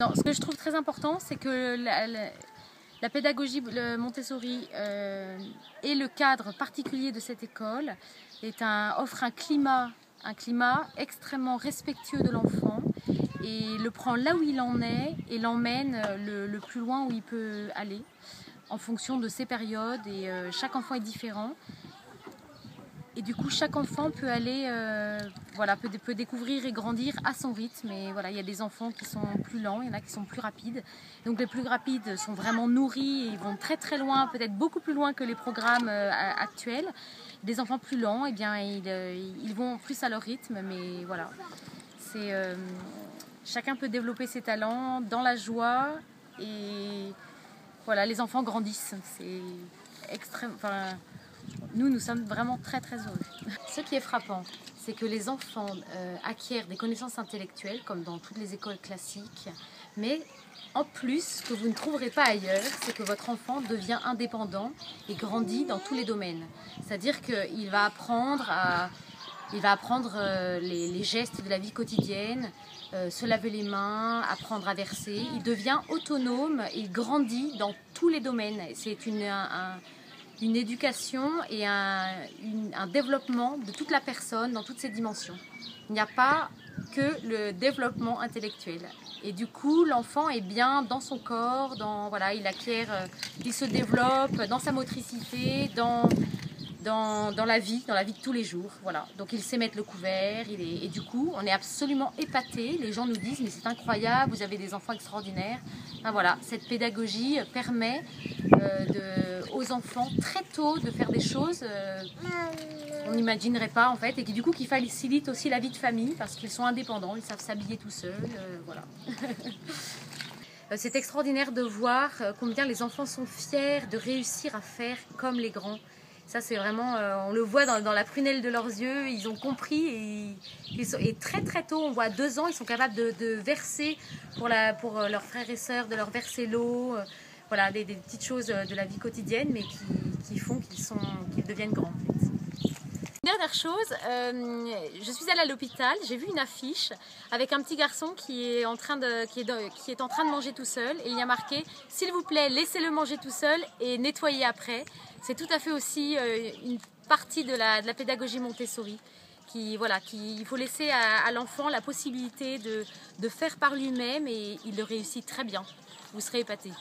Non, ce que je trouve très important, c'est que la pédagogie Montessori et le cadre particulier de cette école offre un climat extrêmement respectueux de l'enfant et le prend là où il en est et l'emmène le plus loin où il peut aller en fonction de ses périodes et chaque enfant est différent. Et du coup, chaque enfant peut aller, peut découvrir et grandir à son rythme. Et voilà, il y a des enfants qui sont plus lents, il y en a qui sont plus rapides. Donc les plus rapides sont vraiment nourris et ils vont très très loin, peut-être beaucoup plus loin que les programmes actuels. Des enfants plus lents, eh bien, ils vont plus à leur rythme. Mais voilà, chacun peut développer ses talents dans la joie. Et voilà, les enfants grandissent. C'est extrême. Nous sommes vraiment très très heureux. Ce qui est frappant, c'est que les enfants acquièrent des connaissances intellectuelles comme dans toutes les écoles classiques, mais en plus, ce que vous ne trouverez pas ailleurs, c'est que votre enfant devient indépendant et grandit dans tous les domaines. C'est-à-dire qu'il va apprendre les gestes de la vie quotidienne, se laver les mains, apprendre à verser. Il devient autonome et il grandit dans tous les domaines. C'est une éducation et un développement de toute la personne dans toutes ses dimensions. Il n'y a pas que le développement intellectuel. Et du coup, l'enfant est bien dans son corps, il se développe dans sa motricité, dans la vie de tous les jours. Voilà. Donc il sait mettre le couvert, et du coup, on est absolument épatés. Les gens nous disent, mais c'est incroyable, vous avez des enfants extraordinaires. Ben voilà, cette pédagogie permet aux enfants très tôt de faire des choses on n'imaginerait pas en fait, et du coup qui facilite aussi la vie de famille parce qu'ils sont indépendants, ils savent s'habiller tout seuls, voilà. C'est extraordinaire de voir combien les enfants sont fiers de réussir à faire comme les grands. Ça c'est vraiment, on le voit dans la prunelle de leurs yeux, ils ont compris et très très tôt, on voit à 2 ans, ils sont capables de verser pour leurs frères et sœurs, de leur verser l'eau, voilà, des petites choses de la vie quotidienne, mais qui font qu'ils deviennent grands. En fait. Dernière chose, je suis allée à l'hôpital, j'ai vu une affiche avec un petit garçon qui est en train de manger tout seul et il y a marqué « S'il vous plaît, laissez-le manger tout seul et nettoyez après ». C'est tout à fait aussi une partie de la pédagogie Montessori. Il faut laisser à l'enfant la possibilité de faire par lui-même et il le réussit très bien. Vous serez épatés.